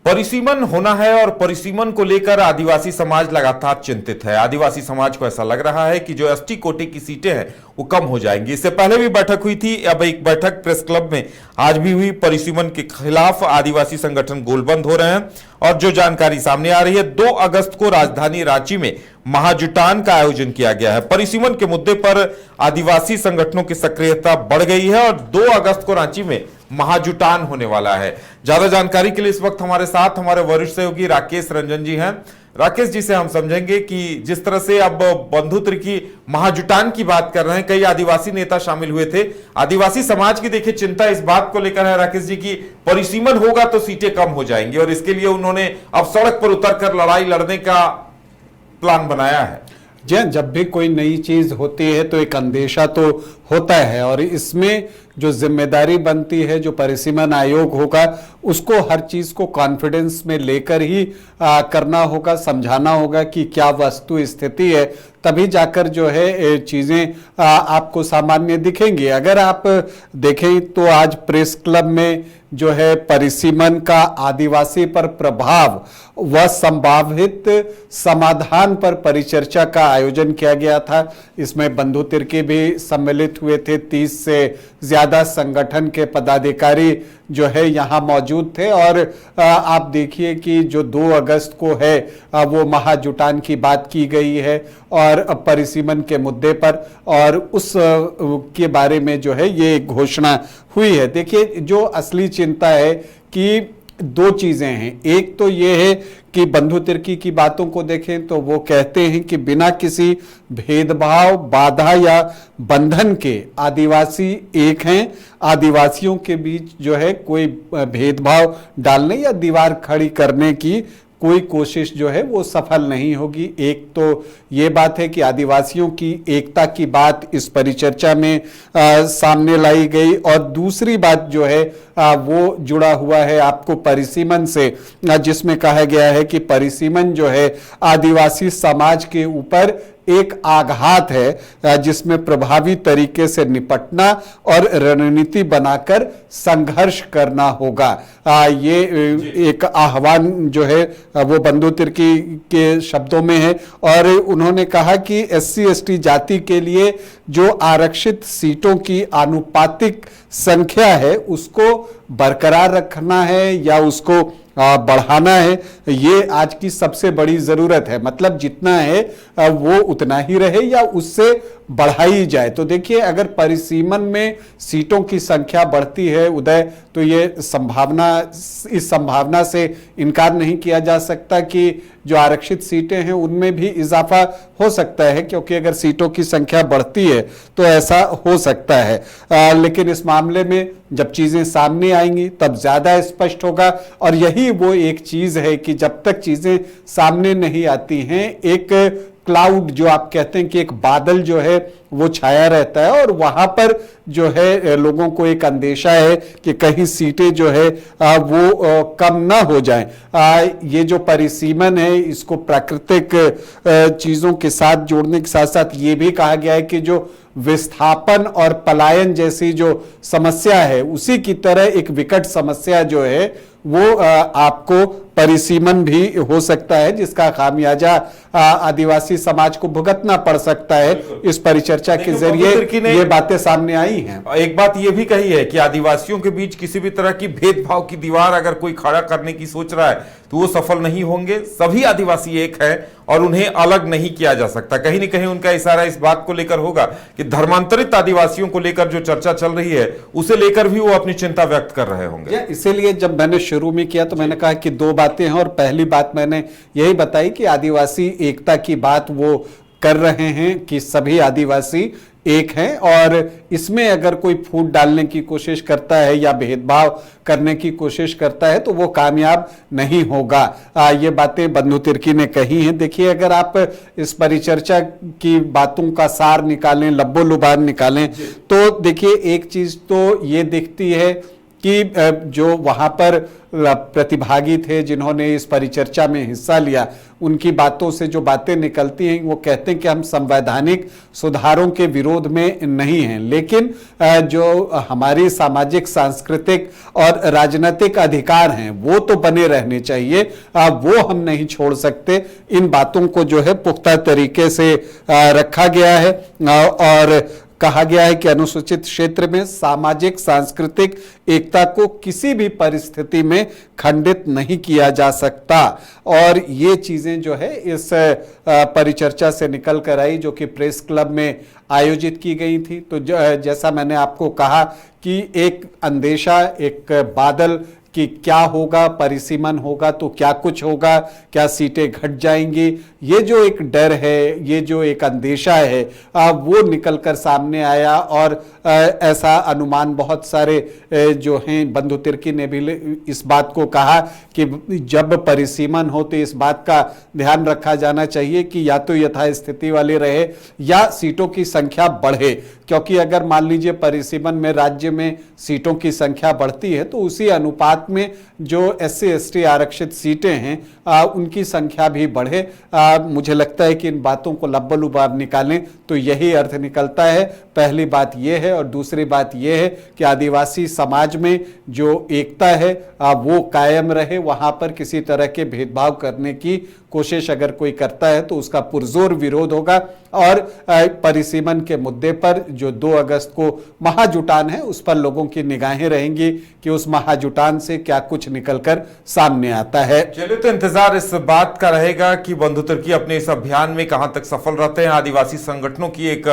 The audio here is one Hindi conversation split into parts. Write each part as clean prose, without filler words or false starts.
परिसीमन होना है और परिसीमन को लेकर आदिवासी समाज लगातार चिंतित है। आदिवासी समाज को ऐसा लग रहा है कि जो एसटी कोटे की सीटें हैं वो कम हो जाएंगी। इससे पहले भी बैठक हुई थी, अब एक बैठक प्रेस क्लब में आज भी हुई। परिसीमन के खिलाफ आदिवासी संगठन गोलबंद हो रहे हैं और जो जानकारी सामने आ रही है, 2 अगस्त को राजधानी रांची में महाजुटान का आयोजन किया गया है। परिसीमन के मुद्दे पर आदिवासी संगठनों की सक्रियता बढ़ गई है और 2 अगस्त को रांची में महाजुटान होने वाला है। ज्यादा जानकारी के लिए इस वक्त हमारे साथ हमारे वरिष्ठ सहयोगी राकेश रंजन जी हैं। राकेश जी से हम समझेंगे कि जिस तरह से अब बंधु तिर्की महाजुटान की बात कर रहे हैं, कई आदिवासी नेता शामिल हुए थे। आदिवासी समाज की देखिए चिंता इस बात को लेकर है राकेश जी की परिसीमन होगा तो सीटें कम हो जाएंगी और इसके लिए उन्होंने अब सड़क पर उतरकर लड़ाई लड़ने का प्लान बनाया है। जब भी कोई नई चीज होती है तो एक अंदेशा तो होता है और इसमें जो जिम्मेदारी बनती है, जो परिसीमन आयोग होगा उसको हर चीज को कॉन्फिडेंस में लेकर ही करना होगा, समझाना होगा कि क्या वस्तु स्थिति है, तभी जाकर जो है चीजें आपको सामान्य दिखेंगी। अगर आप देखें तो आज प्रेस क्लब में जो है परिसीमन का आदिवासी पर प्रभाव व संभावित समाधान पर परिचर्चा का आयोजन किया गया था। इसमें बंधु तिर्की भी सम्मिलित हुए थे। 30 से ज्यादा संगठन के पदाधिकारी जो है यहाँ मौजूद थे और आप देखिए कि जो 2 अगस्त को है वो महाजुटान की बात की गई है और परिसीमन के मुद्दे पर और उस के बारे में जो है ये घोषणा हुई है। देखिए, जो असली चिंता है कि 2 चीजें हैं। एक तो ये है कि बंधु तिर्की की बातों को देखें तो वो कहते हैं कि बिना किसी भेदभाव, बाधा या बंधन के आदिवासी एक हैं। आदिवासियों के बीच जो है कोई भेदभाव डालने या दीवार खड़ी करने की कोई कोशिश जो है वो सफल नहीं होगी। एक तो ये बात है कि आदिवासियों की एकता की बात इस परिचर्चा में सामने लाई गई और दूसरी बात जो है वो जुड़ा हुआ है आपको परिसीमन से, जिसमें कहा गया है कि परिसीमन जो है आदिवासी समाज के ऊपर एक आघात है जिसमें प्रभावी तरीके से निपटना और रणनीति बनाकर संघर्ष करना होगा। ये एक आह्वान जो है वो बंधु तिर्की के शब्दों में है और उन्होंने कहा कि एससी एसटी जाति के लिए जो आरक्षित सीटों की आनुपातिक संख्या है उसको बरकरार रखना है या उसको बढ़ाना है, ये आज की सबसे बड़ी जरूरत है। मतलब जितना है वो उतना ही रहे या उससे बढ़ाई जाए। तो देखिए, अगर परिसीमन में सीटों की संख्या बढ़ती है उदय, तो ये इस संभावना से इनकार नहीं किया जा सकता कि जो आरक्षित सीटें हैं उनमें भी इजाफा हो सकता है, क्योंकि अगर सीटों की संख्या बढ़ती है तो ऐसा हो सकता है। लेकिन इस मामले में जब चीजें सामने आएंगी तब ज्यादा स्पष्ट होगा और यही वो एक चीज है कि जब तक चीजें सामने नहीं आती हैं, एक क्लाउड जो आप कहते हैं कि एक बादल जो है वो छाया रहता है और वहां पर जो है लोगों को एक अंदेशा है कि कहीं सीटें जो है वो कम ना हो जाएं। ये जो परिसीमन है इसको प्राकृतिक चीजों के साथ जोड़ने के साथ साथ ये भी कहा गया है कि जो विस्थापन और पलायन जैसी जो समस्या है उसी की तरह एक विकट समस्या जो है वो आपको परिसीमन भी हो सकता है, जिसका खामियाजा आदिवासी समाज को भुगतना पड़ सकता है। इस परिचर्चा के जरिए ये बातें सामने आई हैं। एक बात ये भी कही है कि आदिवासियों के बीच किसी भी तरह की भेदभाव की दीवार अगर कोई खड़ा करने की सोच रहा है तो वो सफल नहीं होंगे। सभी आदिवासी एक हैं और उन्हें अलग नहीं किया जा सकता। कहीं न कहीं उनका इशारा इस बात को लेकर होगा कि धर्मांतरित आदिवासियों को लेकर जो चर्चा चल रही है उसे लेकर भी वो अपनी चिंता व्यक्त कर रहे होंगे। इसीलिए जब मैंने शुरू में किया तो मैंने कहा कि 2 बातें हैं और पहली बात मैंने यही बताई कि आदिवासी एकता की बात वो कर रहे हैं कि सभी आदिवासी एक हैं और इसमें अगर कोई फूट डालने की कोशिश करता है या भेदभाव करने की कोशिश करता है तो वो कामयाब नहीं होगा। ये बातें बंधु तिर्की ने कही हैं। देखिए, अगर आप इस परिचर्चा की बातों का सार निकालें, लब्बो लुबान निकालें, तो देखिए एक चीज तो ये दिखती है कि जो वहां पर प्रतिभागी थे जिन्होंने इस परिचर्चा में हिस्सा लिया, उनकी बातों से जो बातें निकलती हैं वो कहते हैं कि हम संवैधानिक सुधारों के विरोध में नहीं हैं, लेकिन जो हमारी सामाजिक, सांस्कृतिक और राजनीतिक अधिकार हैं वो तो बने रहने चाहिए, वो हम नहीं छोड़ सकते। इन बातों को जो है पुख्ता तरीके से रखा गया है और कहा गया है कि अनुसूचित क्षेत्र में सामाजिक सांस्कृतिक एकता को किसी भी परिस्थिति में खंडित नहीं किया जा सकता। और ये चीजें जो है इस परिचर्चा से निकल कर आई, जो कि प्रेस क्लब में आयोजित की गई थी। तो जैसा मैंने आपको कहा कि एक अंदेशा, एक बादल कि क्या होगा, परिसीमन होगा तो क्या कुछ होगा, क्या सीटें घट जाएंगी, ये जो एक डर है, ये जो एक अंदेशा है, वो निकल कर सामने आया। और ऐसा अनुमान बहुत सारे जो हैं, बंधु तिर्की ने भी इस बात को कहा कि जब परिसीमन हो तो इस बात का ध्यान रखा जाना चाहिए कि या तो यथास्थिति वाली रहे या सीटों की संख्या बढ़े, क्योंकि अगर मान लीजिए परिसीमन में राज्य में सीटों की संख्या बढ़ती है तो उसी अनुपात में जो SC ST आरक्षित सीटें हैं उनकी संख्या भी बढ़े। मुझे लगता है कि इन बातों को लब्बल-लुबाब निकालें तो यही अर्थ निकलता है। पहली बात यह है, और दूसरी बात यह है कि आदिवासी समाज में जो एकता है वो कायम रहे। वहां पर किसी तरह के भेदभाव करने की कोशिश अगर कोई करता है तो उसका पुरजोर विरोध होगा। और परिसीमन के मुद्दे पर जो 2 अगस्त को महाजुटान है उस पर लोगों की निगाहें रहेंगी कि उस महाजुटान से क्या कुछ निकलकर सामने आता है। चलिए, तो इंतजार इस बात का रहेगा कि बंधु तिर्की अपने इस अभियान में कहां तक सफल रहते हैं। आदिवासी संगठनों की एक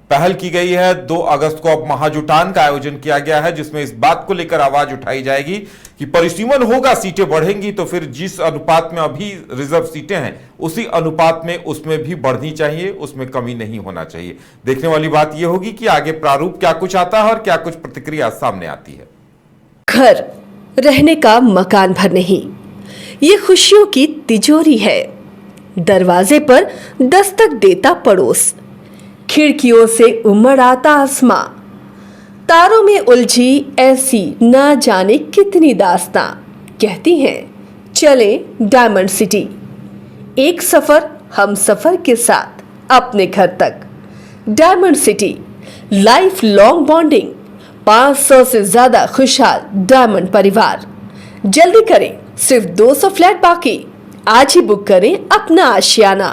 पहल की गई है, 2 अगस्त को अब महाजुटान का आयोजन किया गया है जिसमें इस बात को लेकर आवाज उठाई जाएगी कि परिसीमन होगा, सीटें बढ़ेंगी तो फिर जिस अनुपात में अभी रिजर्व सीटें हैं उसी अनुपात में उसमें भी बढ़नी चाहिए, उसमें कमी नहीं होना चाहिए। देखने वाली बात यह होगी कि आगे प्रारूप क्या कुछ आता है और क्या कुछ प्रतिक्रिया सामने आती है। घर रहने का मकान भर नहीं, ये खुशियों की तिजोरी है। दरवाजे पर दस्तक देता पड़ोस, खिड़कियों से उमड़ आता आसमां, तारों में उलझी ऐसी ना जाने कितनी दास्तां। कहती हैं चले डायमंड सिटी, एक सफर हम सफर के साथ अपने घर तक। Diamond city, life long bonding, 500 से ज्यादा खुशहाल डायमंड परिवार। जल्दी करें, सिर्फ 200 फ्लैट बाकी। आज ही बुक करें अपना आशियाना।